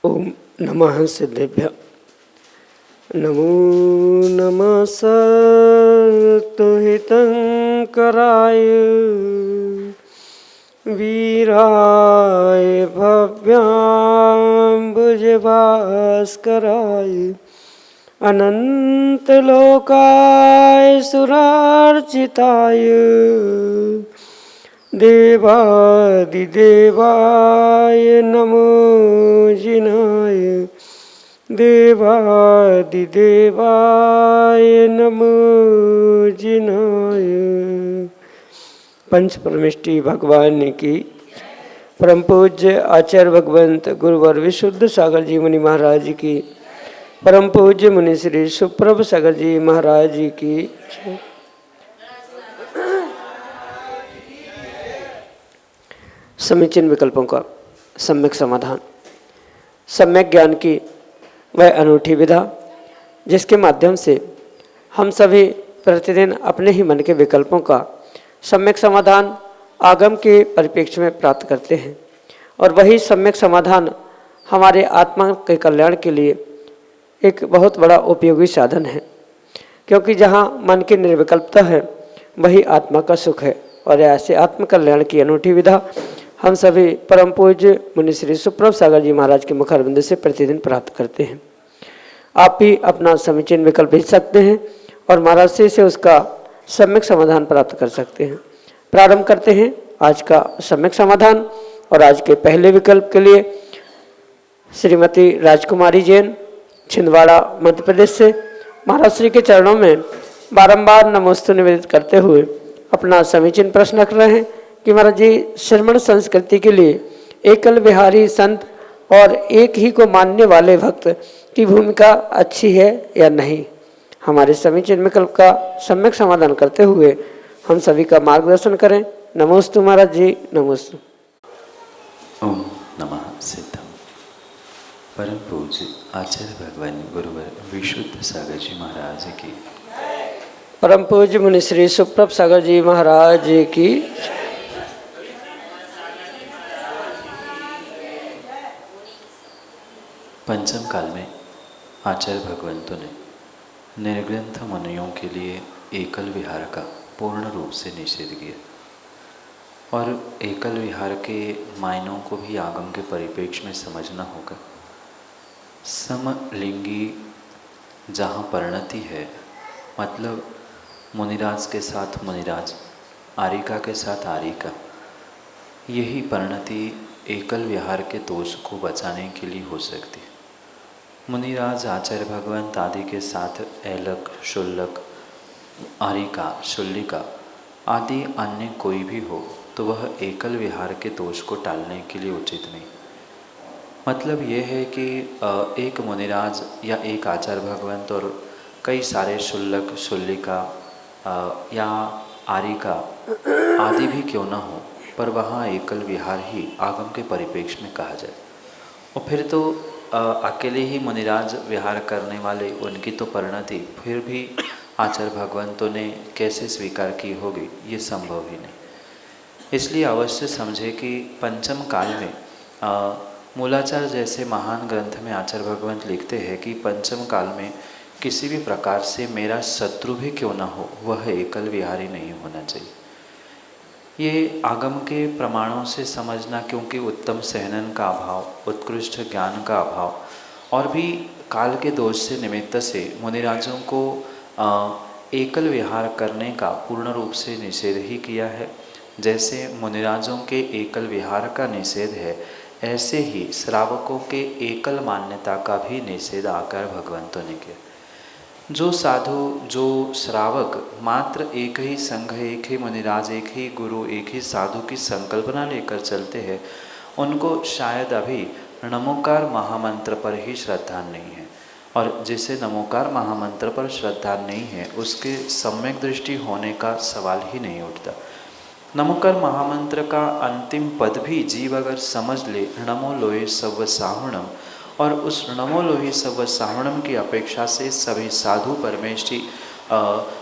ओम नमः सिद्धेभ्य। नमो नमः सत्तुहितंकराय वीराय भव्याम्बुजभास्कराय अनंतलोकाय सुरार्चिताय देवादिदेवाय नमो जिनाय देवादिदेवाय नमो जिनाय। पंच परमेष्टि भगवान की परम पूज्य आचार्य भगवंत गुरुवर विशुद्ध सागर जी मुनि महाराज की, परम पूज्य मुनि श्री सुप्रभ सागर जी महाराज जी की। समीचीन विकल्पों का सम्यक समाधान। सम्यक ज्ञान की वह अनूठी विधा जिसके माध्यम से हम सभी प्रतिदिन अपने ही मन के विकल्पों का सम्यक समाधान आगम के परिप्रेक्ष्य में प्राप्त करते हैं, और वही सम्यक समाधान हमारे आत्मा के कल्याण के लिए एक बहुत बड़ा उपयोगी साधन है। क्योंकि जहाँ मन की निर्विकल्पता है वही आत्मा का सुख है, और ऐसे आत्म कल्याण की अनूठी विधा हम सभी परम पूज्य मुनि श्री सुप्रभ सागर जी महाराज के मुखारविंद से प्रतिदिन प्राप्त करते हैं। आप भी अपना समीचीन विकल्प भेज सकते हैं और महाराज से उसका सम्यक समाधान प्राप्त कर सकते हैं। प्रारंभ करते हैं आज का सम्यक समाधान। और आज के पहले विकल्प के लिए श्रीमती राजकुमारी जैन छिंदवाड़ा मध्य प्रदेश से महाराज श्री के चरणों में बारंबार नमोस्तु निवेदित करते हुए अपना समीचीन प्रश्न रख रहे हैं कि महाराज जी, श्रमण संस्कृति के लिए एकल विहारी संत और एक ही को मानने वाले भक्त की भूमिका अच्छी है या नहीं। हमारे समीचीन विकल्प का सम्यक समाधान करते हुए हम सभी का मार्गदर्शन करें। नमोस्तु महाराज जी, नमोस्तु। ओम नमः सिद्धम। परम पूज्य आचार्य भगवान गुरुवर विशुद्ध सागर जी महाराज की, परम पूज्य मुनि श्री सुप्रभ सागर जी महाराज की। पंचम काल में आचार्य भगवंतों ने निर्ग्रंथ मुनियों के लिए एकल विहार का पूर्ण रूप से निषेध किया, और एकल विहार के मायनों को भी आगम के परिप्रेक्ष्य में समझना होगा। समलिंगी जहाँ परिणति है, मतलब मुनिराज के साथ मुनिराज, आरिका के साथ आरिका, यही परिणति एकल विहार के दोष को बचाने के लिए हो सकती है। मुनिराज आचार्य भगवंत आदि के साथ ऐलक, शुल्लक, आरिका, शुल्लिका आदि अन्य कोई भी हो तो वह एकल विहार के दोष को टालने के लिए उचित नहीं। मतलब यह है कि एक मुनिराज या एक आचार्य भगवंत और कई सारे शुल्लक, शुल्लिका या आरिका आदि भी क्यों ना हो, पर वहाँ एकल विहार ही आगम के परिप्रेक्ष्य में कहा जाए। और फिर तो अकेले ही मुनिराज विहार करने वाले, उनकी तो परिणति फिर भी आचार्य भगवंतों ने कैसे स्वीकार की होगी, ये संभव ही नहीं। इसलिए अवश्य समझे कि पंचम काल में मूलाचार जैसे महान ग्रंथ में आचार्य भगवंत लिखते हैं कि पंचम काल में किसी भी प्रकार से मेरा शत्रु भी क्यों ना हो, वह एकल विहारी नहीं होना चाहिए। ये आगम के प्रमाणों से समझना, क्योंकि उत्तम सहनन का अभाव, उत्कृष्ट ज्ञान का अभाव और भी काल के दोष से निमित्त से मुनिराजों को एकल विहार करने का पूर्ण रूप से निषेध ही किया है। जैसे मुनिराजों के एकल विहार का निषेध है, ऐसे ही श्रावकों के एकल मान्यता का भी निषेध आकर भगवंतों ने किया। जो साधु, जो श्रावक मात्र एक ही संघ, एक ही मुनिराज, एक ही गुरु, एक ही साधु की संकल्पना लेकर चलते हैं, उनको शायद अभी नमोकार महामंत्र पर ही श्रद्धा नहीं है। और जिसे नमोकार महामंत्र पर श्रद्धा नहीं है, उसके सम्यक दृष्टि होने का सवाल ही नहीं उठता। नमोकार महामंत्र का अंतिम पद भी जीव अगर समझ ले, नमो लोये सव्व साहुणम, और उस नमो लोहि सव्व साहुणम की अपेक्षा से सभी साधु परमेष्ठी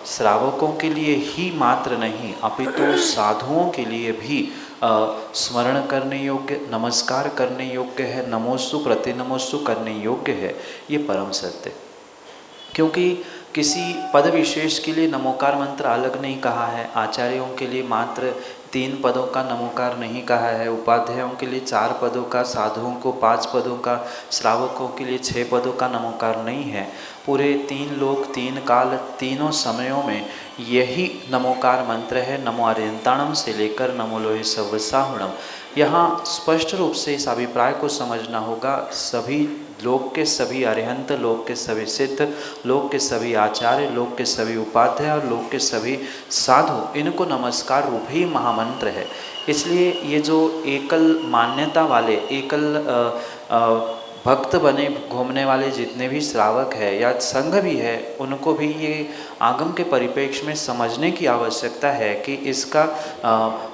श्रावकों के लिए ही मात्र नहीं, अपितु साधुओं के लिए भी स्मरण करने योग्य, नमस्कार करने योग्य है, नमोस्तु प्रतिनमोस्तु करने योग्य है, ये परम सत्य। क्योंकि किसी पद विशेष के लिए नमोकार मंत्र अलग नहीं कहा है, आचार्यों के लिए मात्र 3 पदों का नमोकार नहीं कहा है, उपाध्यायों के लिए 4 पदों का, साधुओं को 5 पदों का, श्रावकों के लिए 6 पदों का नमोकार नहीं है। पूरे 3 लोक, 3 काल, तीनों समयों में यही नमोकार मंत्र है, नमो अरिहंताणम से लेकर नमो लोहि सव्व साहुणम। यहाँ स्पष्ट रूप से इस अभिप्राय को समझना होगा, सभी लोक के सभी अरिहंत, लोक के सभी सिद्ध, लोक के सभी आचार्य, लोक के सभी उपाध्याय और लोक के सभी साधु, इनको नमस्कार रूप ही महामंत्र है। इसलिए ये जो एकल मान्यता वाले, एकल भक्त बने घूमने वाले जितने भी श्रावक है या संघ भी है, उनको भी ये आगम के परिप्रेक्ष्य में समझने की आवश्यकता है कि इसका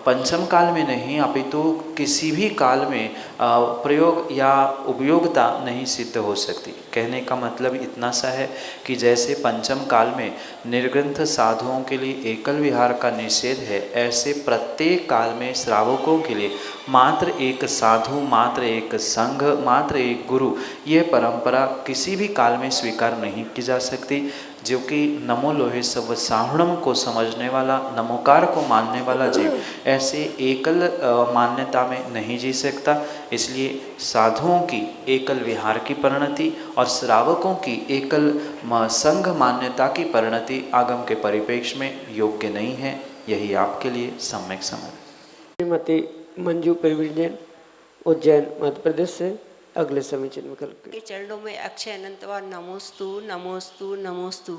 पंचम काल में नहीं, अपितु किसी भी काल में प्रयोग या उपयोगिता नहीं सिद्ध हो सकती। कहने का मतलब इतना सा है कि जैसे पंचम काल में निर्ग्रंथ साधुओं के लिए एकल विहार का निषेध है, ऐसे प्रत्येक काल में श्रावकों के लिए मात्र एक साधु, मात्र एक संघ, मात्र एक गुरु, ये परंपरा किसी भी काल में स्वीकार नहीं की जा सकती। जो कि नमो लोहे सव्व साहुणम को समझने वाला, नमोकार को मानने वाला जीव ऐसे एकल मान्यता में नहीं जी सकता। इसलिए साधुओं की एकल विहार की परिणति और श्रावकों की एकल संघ मान्यता की परिणति आगम के परिप्रेक्ष्य में योग्य नहीं है। यही आपके लिए सम्यक समझ। श्रीमती मंजू प्रवीण जैन, उज्जैन, मध्य प्रदेश से अगले समीचीन विकल्प के चरणों में अक्षय अनंतवार नमोस्तु नमोस्तु नमोस्तु।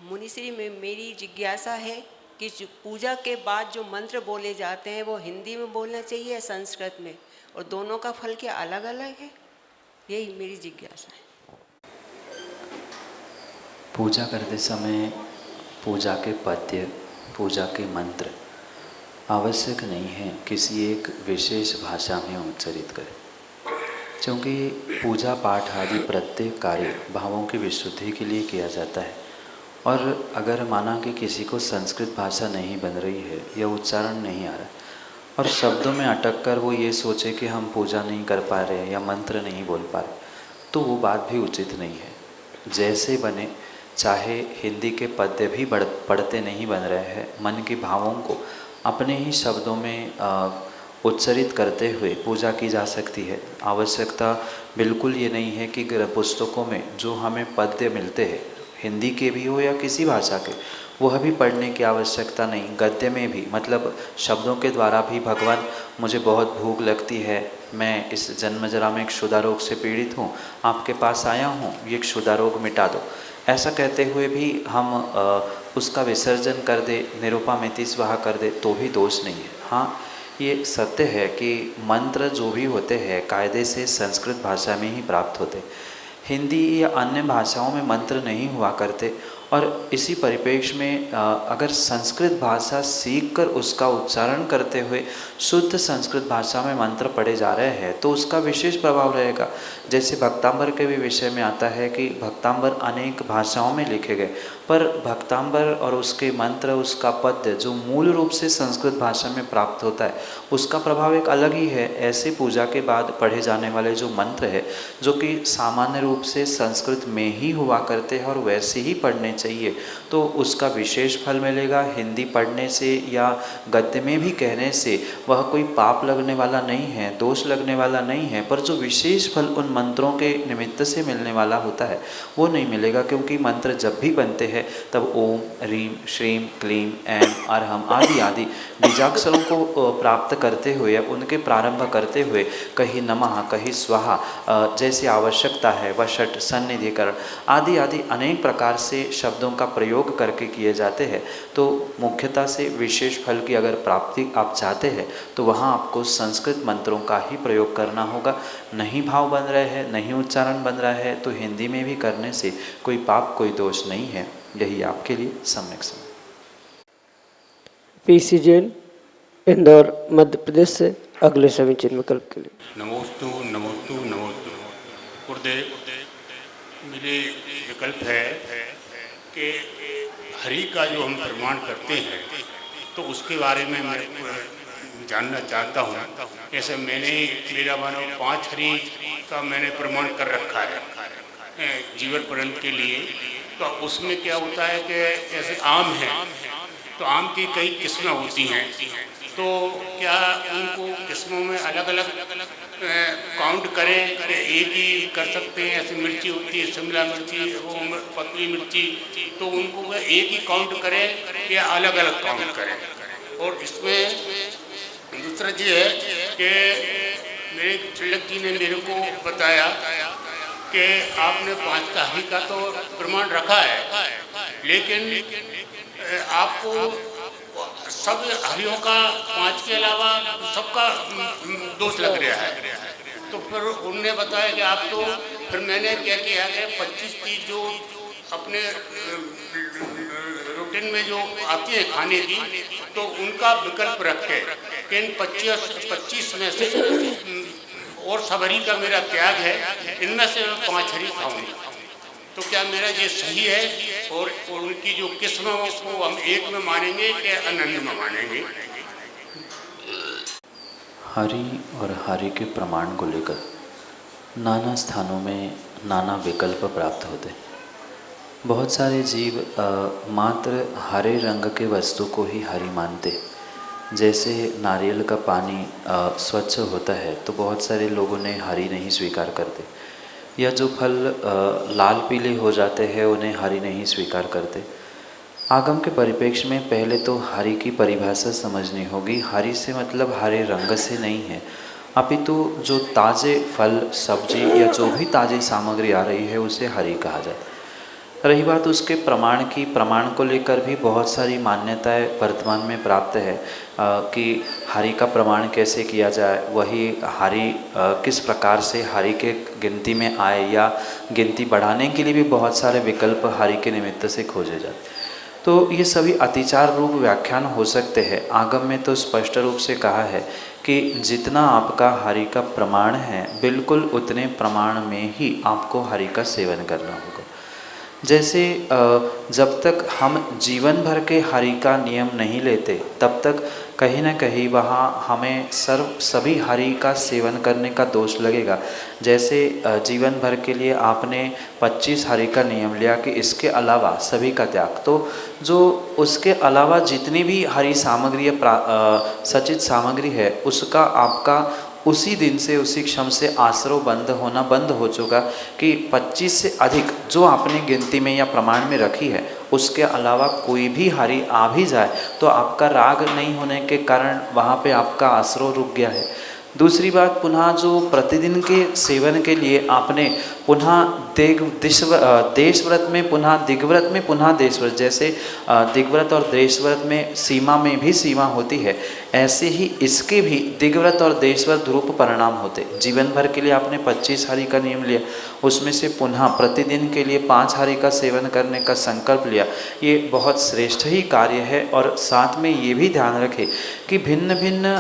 मुनिश्री में मेरी जिज्ञासा है कि पूजा के बाद जो मंत्र बोले जाते हैं वो हिंदी में बोलना चाहिए या संस्कृत में, और दोनों का फल क्या अलग अलग है? यही मेरी जिज्ञासा है। पूजा करते समय पूजा के पद्य, पूजा के मंत्र आवश्यक नहीं है किसी एक विशेष भाषा में उच्चारित करें, क्योंकि पूजा पाठ आदि प्रत्येक कार्य भावों की विशुद्धि के लिए किया जाता है। और अगर माना कि किसी को संस्कृत भाषा नहीं बन रही है या उच्चारण नहीं आ रहा और शब्दों में अटक कर वो ये सोचे कि हम पूजा नहीं कर पा रहे या मंत्र नहीं बोल पा रहे, तो वो बात भी उचित नहीं है। जैसे बने, चाहे हिंदी के पद्य भी पढ़ते नहीं बन रहे हैं, मन के भावों को अपने ही शब्दों में उच्चरित करते हुए पूजा की जा सकती है। आवश्यकता बिल्कुल ये नहीं है कि पुस्तकों में जो हमें पद्य मिलते हैं, हिंदी के भी हो या किसी भाषा के, वह भी पढ़ने की आवश्यकता नहीं। गद्य में भी, मतलब शब्दों के द्वारा भी, भगवान मुझे बहुत भूख लगती है, मैं इस जन्म जरा में एक क्षुधा रोग से पीड़ित हूँ, आपके पास आया हूँ, ये क्षुधा रोग मिटा दो, ऐसा कहते हुए भी हम उसका विसर्जन कर दे, निरूपामिति स्वाहा कर दे, तो भी दोष नहीं है। हाँ, ये सत्य है कि मंत्र जो भी होते हैं कायदे से संस्कृत भाषा में ही प्राप्त होते, हिंदी या अन्य भाषाओं में मंत्र नहीं हुआ करते। और इसी परिप्रेक्ष्य में अगर संस्कृत भाषा सीखकर उसका उच्चारण करते हुए शुद्ध संस्कृत भाषा में मंत्र पढ़े जा रहे हैं तो उसका विशेष प्रभाव रहेगा। जैसे भक्तांबर के भी विषय में आता है कि भक्तांबर अनेक भाषाओं में लिखे गए, पर भक्तांबर और उसके मंत्र, उसका पद्य जो मूल रूप से संस्कृत भाषा में प्राप्त होता है, उसका प्रभाव एक अलग ही है। ऐसे पूजा के बाद पढ़े जाने वाले जो मंत्र है, जो कि सामान्य रूप से संस्कृत में ही हुआ करते हैं और वैसे ही पढ़ने चाहिए, तो उसका विशेष फल मिलेगा। हिंदी पढ़ने से या गद्य में भी कहने से वह कोई पाप लगने वाला नहीं है, दोष लगने वाला नहीं है, पर जो विशेष फल उन मंत्रों के निमित्त से मिलने वाला होता है वो नहीं मिलेगा। क्योंकि मंत्र जब भी बनते हैं है तब ओम, ह्रीम, श्रीम, क्लीम, ऐम, अरहम आदि आदि बीजाक्षरों को प्राप्त करते हुए, उनके प्रारंभ करते हुए कहीं नमः, कहीं स्वाहा, जैसी आवश्यकता है वषट, सन्निधिकरण आदि आदि अनेक प्रकार से शब्दों का प्रयोग करके किए जाते हैं। तो मुख्यतः से विशेष फल की अगर प्राप्ति आप चाहते हैं तो वहाँ आपको संस्कृत मंत्रों का ही प्रयोग करना होगा। नहीं भाव बन रहे हैं, नहीं उच्चारण बन रहा है तो हिंदी में भी करने से कोई पाप, कोई दोष नहीं है। यही आपके लिए सम्यक समझ। पीसी जैन, इंदौर, मध्य प्रदेश से अगले सभी चिन्ह विकल्प के लिए। नमोस्तु नमोस्तु नमोस्तु। गुरुदेव, मेरे विकल्प है कि हरि का जो हम प्रमाण करते हैं तो उसके बारे में मैं जानना चाहता हूँ। जैसे मेरा मानो 5 हरि का मैंने प्रमाण कर रखा है जीवन पर्यंत के लिए। तो उसमें क्या होता है कि जैसे आम है तो आम की कई किस्में होती हैं, तो क्या उनको किस्मों में अलग अलग काउंट करें, एक ही कर सकते हैं? ऐसी मिर्ची होती है, शिमला मिर्ची, वो पतली मिर्ची, तो उनको वह एक ही काउंट करें या अलग अलग काउंट करें? और इसमें दूसरा ये है कि मेरे तिलक जी ने मेरे को बताया कि आपने 5 का हरि का तो प्रमाण रखा है, लेकिन आपको सब हरियों का 5 के अलावा सबका दोष लग रहा है। तो फिर उनने बताया कि आप तो, फिर मैंने क्या किया कि 25 की जो अपने रूटीन में जो आती है खाने की, तो उनका विकल्प रख के कि इन 25 में से और सब हरी का मेरा त्याग है, इनमें से मैं 5 हरी खाऊंगा। तो क्या मेरा ये सही है? और उनकी जो किस्म को हम एक में मानेंगे कि अनन्य में मानेंगे? हरि और हरि के प्रमाण को लेकर नाना स्थानों में नाना विकल्प प्राप्त होते हैं। बहुत सारे जीव मात्र हरे रंग के वस्तु को ही हरि मानते हैं। जैसे नारियल का पानी स्वच्छ होता है तो बहुत सारे लोगों ने हरि नहीं स्वीकार करते, या जो फल लाल पीले हो जाते हैं उन्हें हरि नहीं स्वीकार करते। आगम के परिप्रेक्ष्य में पहले तो हरि की परिभाषा समझनी होगी। हरि से मतलब हरे रंग से नहीं है, अपितु जो ताज़े फल, सब्जी या जो भी ताज़ी सामग्री आ रही है उसे हरि कहा जाता है। रही बात उसके प्रमाण की, प्रमाण को लेकर भी बहुत सारी मान्यताएं वर्तमान में प्राप्त है कि हरि का प्रमाण कैसे किया जाए, वही हरि किस प्रकार से हरि के गिनती में आए, या गिनती बढ़ाने के लिए भी बहुत सारे विकल्प हरि के निमित्त से खोजे जाते। तो ये सभी अतिचार रूप व्याख्यान हो सकते हैं। आगम में तो स्पष्ट रूप से कहा है कि जितना आपका हरि का प्रमाण है बिल्कुल उतने प्रमाण में ही आपको हरि का सेवन करना होगा। जैसे जब तक हम जीवन भर के हरि का नियम नहीं लेते तब तक कहीं ना कहीं वहाँ हमें सभी हरि का सेवन करने का दोष लगेगा। जैसे जीवन भर के लिए आपने 25 हरि का नियम लिया कि इसके अलावा सभी का त्याग, तो जो उसके अलावा जितनी भी हरि सामग्री या सचित सामग्री है उसका आपका उसी दिन से, उसी क्षण से आश्रव बंद हो चुका कि 25 से अधिक जो आपने गिनती में या प्रमाण में रखी है उसके अलावा कोई भी हरि आ भी जाए तो आपका राग नहीं होने के कारण वहाँ पे आपका आश्रव रुक गया है। दूसरी बात, पुनः जो प्रतिदिन के सेवन के लिए आपने पुनः देश व्रत में पुनः दिग्व्रत में पुनः देश व्रत, जैसे दिग्व्रत और देश व्रत में सीमा में भी सीमा होती है, ऐसे ही इसके भी दिग्व्रत और देश व्रत रूप परिणाम होते। जीवन भर के लिए आपने 25 हरि का नियम लिया, उसमें से पुनः प्रतिदिन के लिए 5 हरि का सेवन करने का संकल्प लिया, ये बहुत श्रेष्ठ ही कार्य है। और साथ में ये भी ध्यान रखें कि भिन्न भिन्न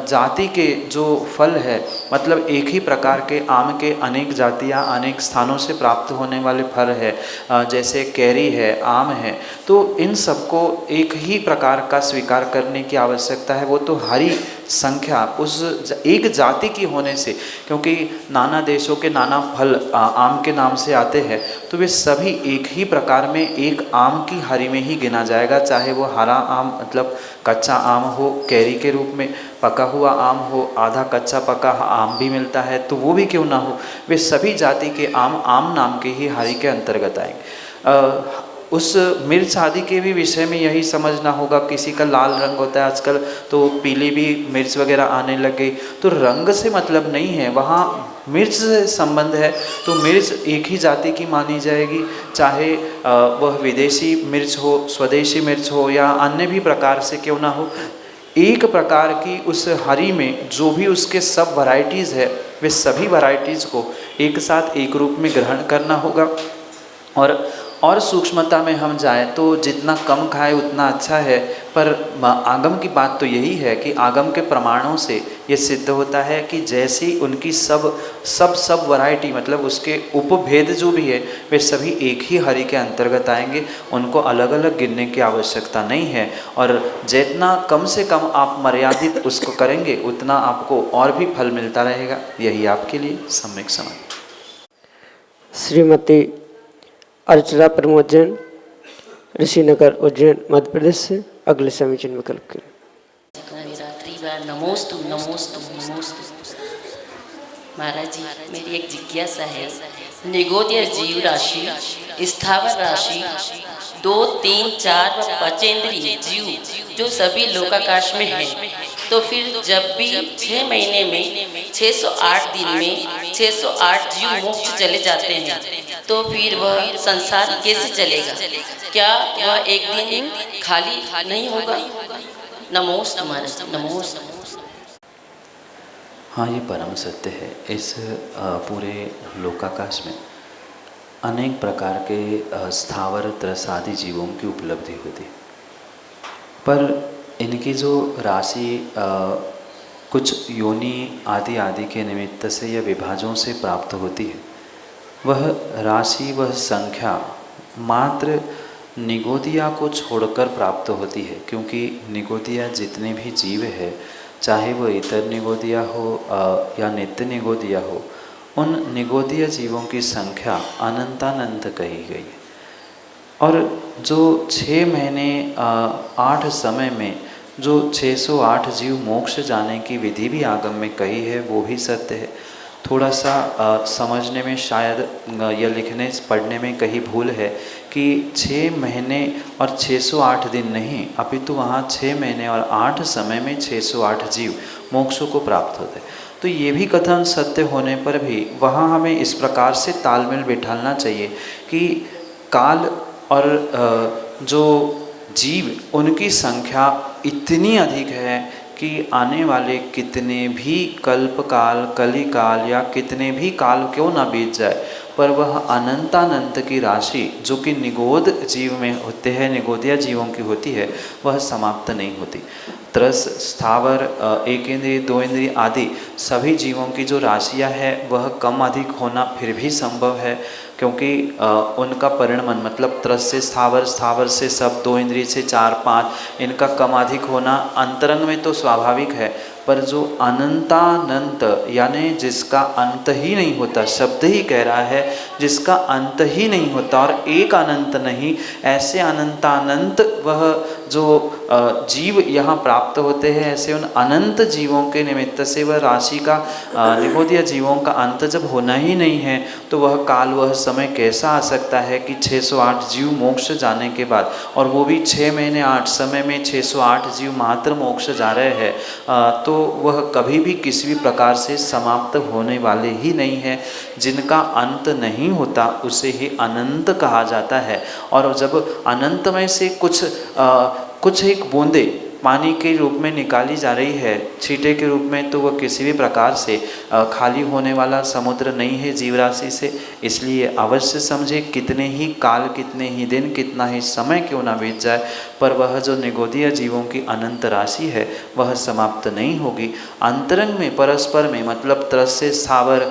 जाति के जो फल है, मतलब एक ही प्रकार के आम के अनेक जातियाँ अनेक स्थानों से प्राप्त होने वाले फल है, जैसे कैरी है, आम है, तो इन सबको एक ही प्रकार का स्वीकार करने की आवश्यकता है। वो तो हरि संख्या उस एक जाति की होने से, क्योंकि नाना देशों के नाना फल आम के नाम से आते हैं, तो वे सभी एक ही प्रकार में एक आम की हरि में ही गिना जाएगा, चाहे वो हरा आम मतलब कच्चा आम हो कैरी के रूप में, पका हुआ आम हो, आधा कच्चा पका आम भी मिलता है तो वो भी क्यों ना हो, वे सभी जाति के आम नाम के ही हरि के अंतर्गत आएंगे। उस मिर्च आदि के भी विषय में यही समझना होगा। किसी का लाल रंग होता है आजकल, तो पीली भी मिर्च वगैरह आने लग गई। तो रंग से मतलब नहीं है, वहाँ मिर्च से संबंध है। तो मिर्च एक ही जाति की मानी जाएगी, चाहे वह विदेशी मिर्च हो, स्वदेशी मिर्च हो या अन्य भी प्रकार से क्यों ना हो। एक प्रकार की उस हरी में जो भी उसके सब वैरायटीज़ है, वे सभी वैरायटीज़ को एक साथ एक रूप में ग्रहण करना होगा। और सूक्ष्मता में हम जाएं तो जितना कम खाए उतना अच्छा है। पर आगम की बात तो यही है कि आगम के प्रमाणों से ये सिद्ध होता है कि जैसी उनकी सब वैरायटी, मतलब उसके उपभेद जो भी है, वे सभी एक ही हरि के अंतर्गत आएंगे। उनको अलग अलग गिनने की आवश्यकता नहीं है। और जितना कम से कम आप मर्यादित उसको करेंगे, उतना आपको और भी फल मिलता रहेगा। यही आपके लिए सम्यक समझ। श्रीमती अर्चना प्रमोद जैन, ऋषिनगर उज्जैन मध्य प्रदेश से अगले समीचीन विकल्प के लिए। नमोस्तु नमोस्तु नमोस्तु। महाराज जी, मेरी एक जिज्ञासा है। निगोदीय जीव राशि, स्थावर राशि, 2, 3, 4 व पंचेंद्रीय जीव जो सभी लोकाकाश में है, तो फिर जब भी 6 महीने में 608 दिन में 608 जीव मोक्ष चले जाते हैं, तो फिर वह संसार कैसे चलेगा? क्या वह एक दिन खाली नहीं होगा? नमोस्तु महाराज, नमोस्तु। हाँ, ये परम सत्य है। इस पूरे लोकाकाश में अनेक प्रकार के स्थावर त्रसादी जीवों की उपलब्धि होती है, पर इनकी जो राशि कुछ योनि आदि आदि के निमित्त से या विभाजों से प्राप्त होती है, वह राशि, वह संख्या मात्र निगोदिया को छोड़कर प्राप्त होती है। क्योंकि निगोदिया जितने भी जीव है, चाहे वह इतर निगोदिया हो या नित्य निगोदिया हो, उन निगोदिया जीवों की संख्या अनंतानंत कही गई है। और जो 6 महीने 8 समय में जो 608 जीव मोक्ष जाने की विधि भी आगम में कही है, वो भी सत्य है। थोड़ा सा समझने में शायद या लिखने पढ़ने में कहीं भूल है कि 6 महीने और 608 दिन नहीं, अपितु वहाँ 6 महीने और 8 समय में 608 जीव मोक्षों को प्राप्त होते हैं। तो ये भी कथन सत्य होने पर भी वहाँ हमें इस प्रकार से तालमेल बिठाना चाहिए कि काल और जो जीव, उनकी संख्या इतनी अधिक है कि आने वाले कितने भी कल्प काल, कली काल या कितने भी काल क्यों ना बीत जाए, पर वह अनंतानंत की राशि जो कि निगोद जीव में होते हैं, निगोदिया जीवों की होती है, वह समाप्त नहीं होती। त्रस, स्थावर, एक इंद्रिय, 2 इंद्रिय आदि सभी जीवों की जो राशियां है, वह कम अधिक होना फिर भी संभव है। क्योंकि उनका परिणमन, मतलब त्रस से स्थावर, स्थावर से सब, 2 इंद्रिय से 4, 5, इनका कम अधिक होना अंतरंग में तो स्वाभाविक है। पर जो अनंतानंत, यानी जिसका अंत ही नहीं होता, शब्द ही कह रहा है जिसका अंत ही नहीं होता और एक अनंत नहीं, ऐसे अनंतानंत वह जो जीव यहाँ प्राप्त होते हैं, ऐसे उन अनंत जीवों के निमित्त से वह राशि का, निगोदिया जीवों का अंत जब होना ही नहीं है, तो वह काल, वह समय कैसा आ सकता है कि 608 जीव मोक्ष जाने के बाद, और वो भी 6 महीने 8 समय में 608 जीव मात्र मोक्ष जा रहे हैं, तो वह कभी भी किसी भी प्रकार से समाप्त होने वाले ही नहीं है। जिनका अंत नहीं होता उसे ही अनंत कहा जाता है। और जब अनंत में से कुछ एक बूंदे पानी के रूप में निकाली जा रही है, छींटे के रूप में, तो वह किसी भी प्रकार से खाली होने वाला समुद्र नहीं है जीव राशि से। इसलिए अवश्य समझे, कितने ही काल, कितने ही दिन, कितना ही समय क्यों ना बीत जाए, पर वह जो निगोदिया जीवों की अनंत राशि है वह समाप्त नहीं होगी। अंतरंग में, परस्पर में, मतलब त्रस से स्थावर,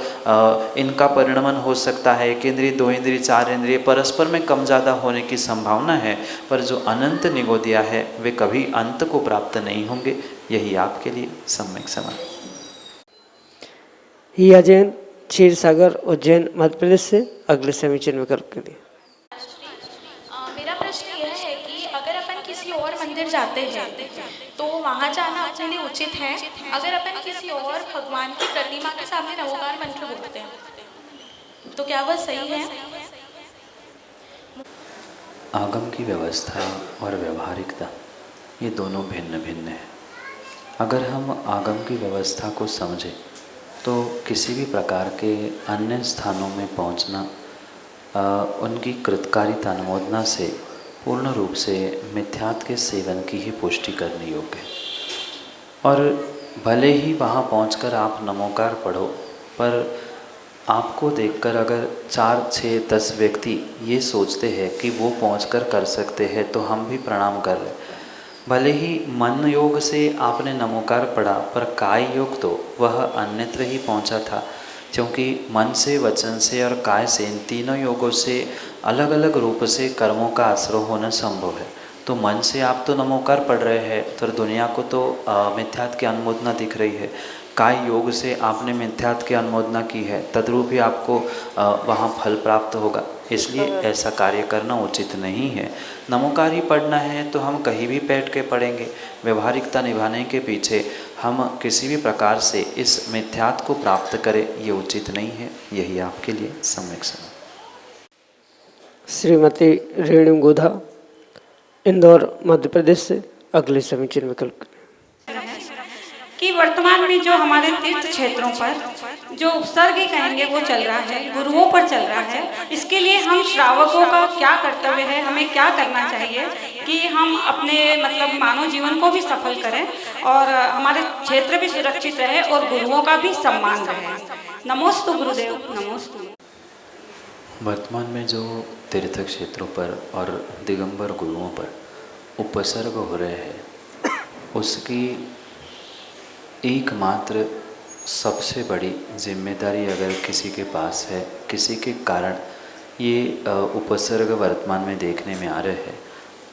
इनका परिणमन हो सकता है, 1 इंद्रिय, 2 इंद्रिय, 4 इंद्रिय, परस्पर में कम ज़्यादा होने की संभावना है, पर जो अनंत निगोदिया है वे कभी अंत को प्राप्त नहीं होंगे। यही आपके लिए सम्यक समझ। हिया जैन, क्षीर सागर उज्जैन मध्य प्रदेश से अगले समीचीन विकल्प के लिए। मेरा प्रश्न यह है कि अगर अपन किसी और मंदिर जाते हैं तो वहाँ जाना अपने लिए उचित है? अगर अपन किसी और भगवान की प्रतिमा के सामने नमोकार मंत्र बोलते हैं तो क्या वह सही है? आगम की व्यवस्था और व्यवहारिकता ये दोनों भिन्न भिन्न है। अगर हम आगम की व्यवस्था को समझें तो किसी भी प्रकार के अन्य स्थानों में पहुंचना उनकी कृतकारिता अनुमोदना से पूर्ण रूप से मिथ्यात्व के सेवन की ही पुष्टि करने योग्य है। और भले ही वहाँ पहुंचकर आप नमोकार पढ़ो, पर आपको देखकर अगर 4, 6, 10 व्यक्ति ये सोचते हैं कि वो पहुंचकर कर सकते हैं तो हम भी प्रणाम कर रहे हैं। भले ही मन योग से आपने नमोकार पढ़ा, पर काय योग तो वह अन्यत्र ही पहुंचा था, क्योंकि मन से, वचन से और काय से, इन तीनों योगों से अलग अलग रूप से कर्मों का आश्रय होना संभव है। तो मन से आप तो नमोकार पढ़ रहे हैं, तो दुनिया को तो मिथ्यात्व की अनुमोदना दिख रही है। काय योग से आपने मिथ्यात्व की अनुमोदना की है, तद्रूप ही आपको वहाँ फल प्राप्त होगा। इसलिए ऐसा कार्य करना उचित नहीं है। नमोकार ही पढ़ना है तो हम कहीं भी बैठ के पढ़ेंगे। व्यवहारिकता निभाने के पीछे हम किसी भी प्रकार से इस मिथ्यात्व को प्राप्त करें, ये उचित नहीं है। यही आपके लिए सम्यक समय। श्रीमती रेणु गोधा, इंदौर, मध्य प्रदेश से अगले समीचीन विकल्प कि वर्तमान में जो हमारे तीर्थ क्षेत्रों पर जो उपसर्ग कहेंगे वो चल रहा है, गुरुओं पर चल रहा है, इसके लिए हम श्रावकों का क्या कर्तव्य है, हमें क्या करना चाहिए कि हम अपने मतलब मानव जीवन को भी सफल करें और हमारे क्षेत्र भी सुरक्षित रहे और गुरुओं का भी सम्मान रहे। नमोस्तु गुरुदेव, नमोस्तु। वर्तमान में जो तीर्थ क्षेत्रों पर और दिगंबर गुरुओं पर उपसर्ग हो रहे हैं, उसकी एकमात्र सबसे बड़ी जिम्मेदारी अगर किसी के पास है, किसी के कारण ये उपसर्ग वर्तमान में देखने में आ रहे हैं,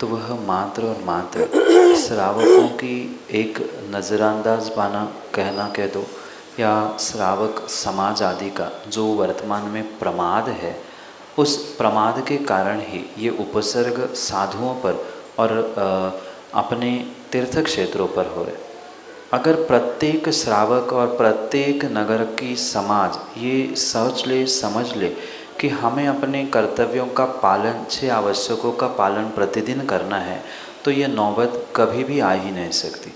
तो वह मात्र और मात्र श्रावकों की एक नज़रअंदाज पाना कहना कह दो, या श्रावक समाज आदि का जो वर्तमान में प्रमाद है, उस प्रमाद के कारण ही ये उपसर्ग साधुओं पर और अपने तीर्थ क्षेत्रों पर हो रहे। अगर प्रत्येक श्रावक और प्रत्येक नगर की समाज ये सोच ले, समझ ले कि हमें अपने कर्तव्यों का पालन, 6 आवश्यकों का पालन प्रतिदिन करना है, तो ये नौबत कभी भी आ ही नहीं सकती।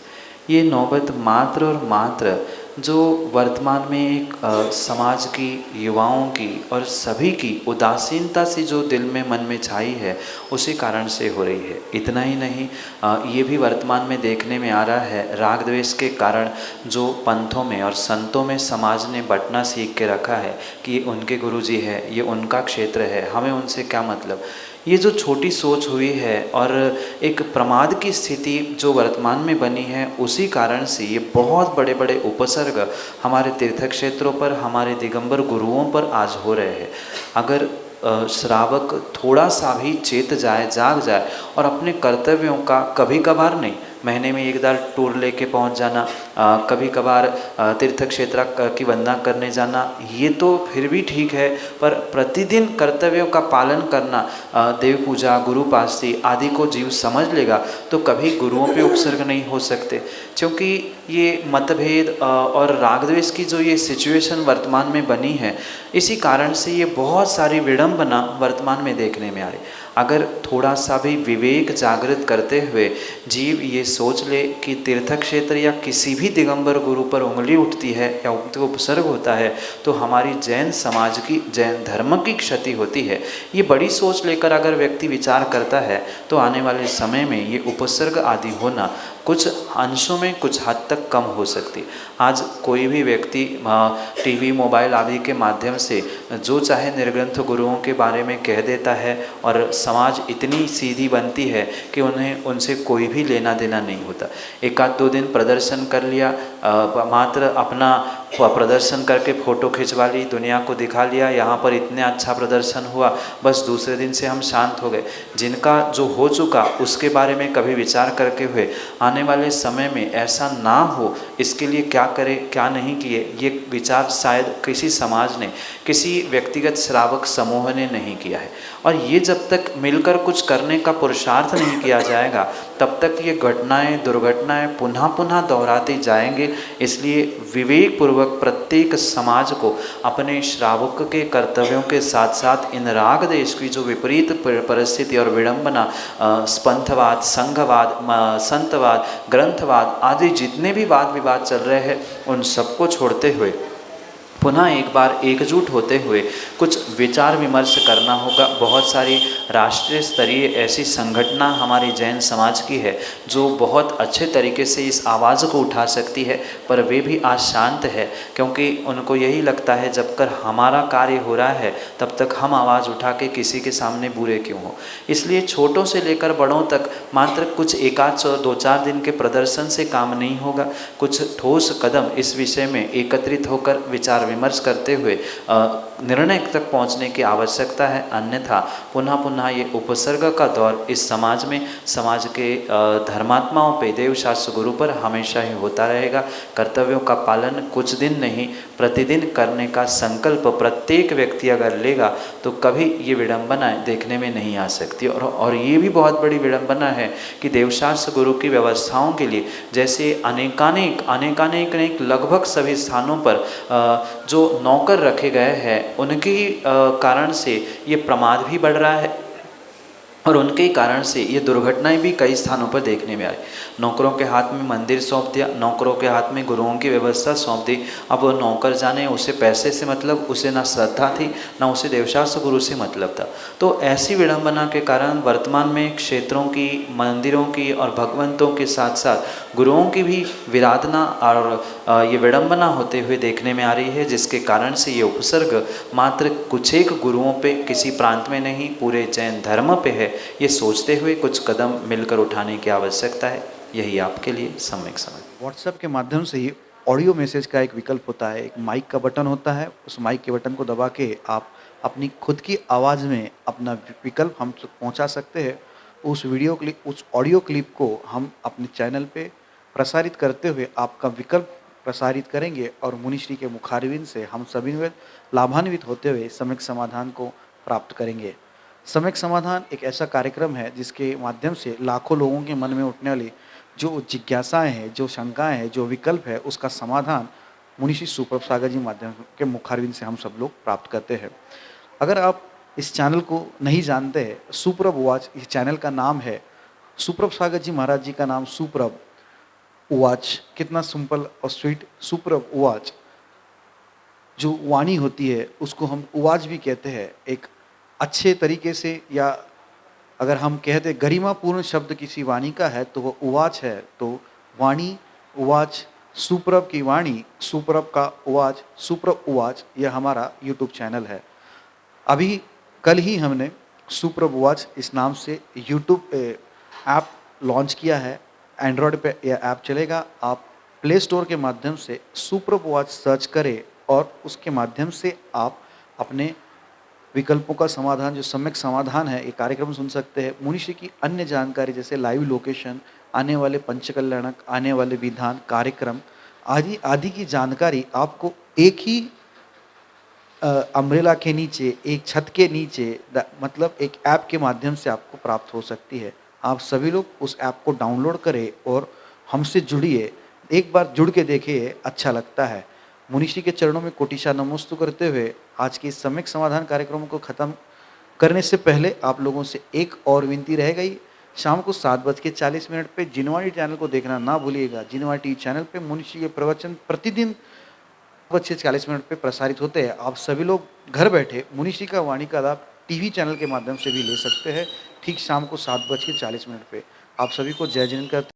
ये नौबत मात्र और मात्र जो वर्तमान में एक समाज की, युवाओं की और सभी की उदासीनता से जो दिल में, मन में छाई है, उसी कारण से हो रही है। इतना ही नहीं, ये भी वर्तमान में देखने में आ रहा है, राग द्वेष के कारण जो पंथों में और संतों में समाज ने बंटना सीख के रखा है कि ये उनके गुरुजी है, ये उनका क्षेत्र है, हमें उनसे क्या मतलब। ये जो छोटी सोच हुई है और एक प्रमाद की स्थिति जो वर्तमान में बनी है, उसी कारण से ये बहुत बड़े बड़े उपसर्ग हमारे तीर्थ क्षेत्रों पर, हमारे दिगंबर गुरुओं पर आज हो रहे हैं। अगर श्रावक थोड़ा सा भी चेत जाए, जाग जाए और अपने कर्तव्यों का कभी कभार नहीं, महीने में एक बार टूर लेके पहुंच जाना, कभी कभार तीर्थ क्षेत्र की वंदना करने जाना, ये तो फिर भी ठीक है, पर प्रतिदिन कर्तव्यों का पालन करना, देव पूजा, गुरुपास्ती आदि को जीव समझ लेगा तो कभी गुरुओं पे उपसर्ग नहीं हो सकते। क्योंकि ये मतभेद और रागद्वेष की जो ये सिचुएशन वर्तमान में बनी है, इसी कारण से ये बहुत सारी विडंबना वर्तमान में देखने में आ रही। अगर थोड़ा सा भी विवेक जागृत करते हुए जीव ये सोच ले कि तीर्थ क्षेत्र या किसी भी दिगंबर गुरु पर उंगली उठती है या उपसर्ग होता है तो हमारी जैन समाज की, जैन धर्म की क्षति होती है, ये बड़ी सोच लेकर अगर व्यक्ति विचार करता है तो आने वाले समय में ये उपसर्ग आदि होना कुछ अंशों में कुछ हद तक कम हो सकती। आज कोई भी व्यक्ति टीवी, मोबाइल आदि के माध्यम से जो चाहे निर्ग्रंथ गुरुओं के बारे में कह देता है और समाज इतनी सीधी बनती है कि उन्हें उनसे कोई भी लेना देना नहीं होता। 1-2 दिन प्रदर्शन कर लिया, मात्र अपना प्रदर्शन करके फ़ोटो खिंचवा ली, दुनिया को दिखा लिया यहाँ पर इतने अच्छा प्रदर्शन हुआ, बस दूसरे दिन से हम शांत हो गए। जिनका जो हो चुका उसके बारे में कभी विचार करके हुए आने वाले समय में ऐसा ना हो, इसके लिए क्या करें, क्या नहीं किए, ये विचार शायद किसी समाज ने, किसी व्यक्तिगत श्रावक समूह ने नहीं किया है। और ये जब तक मिलकर कुछ करने का पुरुषार्थ नहीं किया जाएगा, तब तक ये घटनाएं, दुर्घटनाएं पुनः पुनः दोहराती जाएंगे इसलिए विवेकपूर्वक प्रत्येक समाज को अपने श्रावक के कर्तव्यों के साथ साथ इन राग देश की जो विपरीत परिस्थिति और विडंबना, स्पंथवाद, संघवाद, संतवाद, ग्रंथवाद आदि जितने भी वाद विवाद चल रहे हैं उन सबको छोड़ते हुए पुनः एक बार एकजुट होते हुए कुछ विचार विमर्श करना होगा। बहुत सारी राष्ट्रीय स्तरीय ऐसी संगठना हमारी जैन समाज की है जो बहुत अच्छे तरीके से इस आवाज़ को उठा सकती है, पर वे भी आज शांत है क्योंकि उनको यही लगता है जब तक हमारा कार्य हो रहा है तब तक हम आवाज़ उठा के किसी के सामने बुरे क्यों हो। इसलिए छोटों से लेकर बड़ों तक मात्र कुछ एकाध 2-4 दिन के प्रदर्शन से काम नहीं होगा। कुछ ठोस कदम इस विषय में एकत्रित होकर विचार विमर्श करते हुए निर्णय तक पहुंचने की आवश्यकता है। अन्यथा पुनः पुनः ये उपसर्ग का दौर इस समाज में, समाज के धर्मात्माओं पे, देवशास्त्र गुरु पर हमेशा ही होता रहेगा। कर्तव्यों का पालन कुछ दिन नहीं प्रतिदिन करने का संकल्प प्रत्येक व्यक्ति अगर लेगा तो कभी ये विडंबनाएं देखने में नहीं आ सकती। और ये भी बहुत बड़ी विडंबना है कि देवशास्त्र गुरु की व्यवस्थाओं के लिए जैसे अनेकानेक लगभग सभी स्थानों पर जो नौकर रखे गए हैं उनके कारण से ये प्रमाद भी बढ़ रहा है और उनके ही कारण से ये दुर्घटनाएं भी कई स्थानों पर देखने में आई। नौकरों के हाथ में मंदिर सौंप दिया, नौकरों के हाथ में गुरुओं की व्यवस्था सौंप दी। अब वो नौकर जाने उसे पैसे से मतलब, उसे ना श्रद्धा थी ना उसे देवशास्त्र गुरु से मतलब था। तो ऐसी विडंबना के कारण वर्तमान में क्षेत्रों की, मंदिरों की और भगवंतों के साथ साथ गुरुओं की भी विराधना और ये विडंबना होते हुए देखने में आ रही है, जिसके कारण से ये उपसर्ग मात्र कुछ एक गुरुओं पे, किसी प्रांत में नहीं पूरे जैन धर्म पे है। ये सोचते हुए कुछ कदम मिलकर उठाने की आवश्यकता है। यही आपके लिए सम्यक समय। व्हाट्सएप के माध्यम से ही ऑडियो मैसेज का एक विकल्प होता है, एक माइक का बटन होता है। उस माइक के बटन को दबा के आप अपनी खुद की आवाज़ में अपना विकल्प हम तक पहुंचा सकते हैं। उस वीडियो क्लिप, उस ऑडियो क्लिप को हम अपने चैनल पे प्रसारित करते हुए आपका विकल्प प्रसारित करेंगे और मुनिश्री के मुखारविंद से हम सभी लाभान्वित होते हुए सम्यक समाधान को प्राप्त करेंगे। सम्यक समाधान एक ऐसा कार्यक्रम है जिसके माध्यम से लाखों लोगों के मन में उठने वाली जो जिज्ञासाएं हैं, जो शंकाएं हैं, जो विकल्प है, उसका समाधान मुनिश्री सुप्रभ सागर जी माध्यम के मुखारविंद से हम सब लोग प्राप्त करते हैं। अगर आप इस चैनल को नहीं जानते हैं, सुप्रभ उवाच इस चैनल का नाम है। सुप्रभ सागर जी महाराज जी का नाम सुप्रभ उवाच, कितना सिंपल और स्वीट। सुप्रभ उवाच, जो वाणी होती है उसको हम उवाच भी कहते हैं। एक अच्छे तरीके से, या अगर हम कहते गरिमापूर्ण शब्द किसी वाणी का है तो वो उवाच है। तो वाणी, उवाच, सुप्रभ की वाणी, सुप्रभ का उवाच, सुप्रभ उवाच, यह हमारा यूट्यूब चैनल है। अभी कल ही हमने सुप्रभ उवाच इस नाम से यूट्यूब ऐप लॉन्च किया है। एंड्रॉयड पे यह ऐप चलेगा। आप प्ले स्टोर के माध्यम से सुप्रभ उवाच सर्च करें और उसके माध्यम से आप अपने विकल्पों का समाधान, जो सम्यक समाधान है, ये कार्यक्रम सुन सकते हैं। मुनिश्री की अन्य जानकारी जैसे लाइव लोकेशन, आने वाले पंचकल्याणक, आने वाले विधान, कार्यक्रम आदि की जानकारी आपको एक ही अम्ब्रेला के नीचे, एक छत के नीचे, मतलब एक ऐप के माध्यम से आपको प्राप्त हो सकती है। आप सभी लोग उस ऐप को डाउनलोड करें और हमसे जुड़िए। एक बार जुड़ के देखिए, अच्छा लगता है। मुनिश्री के चरणों में कोटिशा नमोस्तु करते हुए आज के सम्यक समाधान कार्यक्रम को ख़त्म करने से पहले आप लोगों से एक और विनती रह गई। शाम को 7:40 पे जिनवाणी चैनल को देखना ना भूलिएगा। जिनवाणी टीवी चैनल पे मुनिश्री के प्रवचन प्रतिदिन 7:40 पे प्रसारित होते हैं। आप सभी लोग घर बैठे मुनिश्री का वाणी का लाभ टीवी चैनल के माध्यम से भी ले सकते हैं। ठीक शाम को 7:40 पे। आप सभी को जय जिनेंद्र करते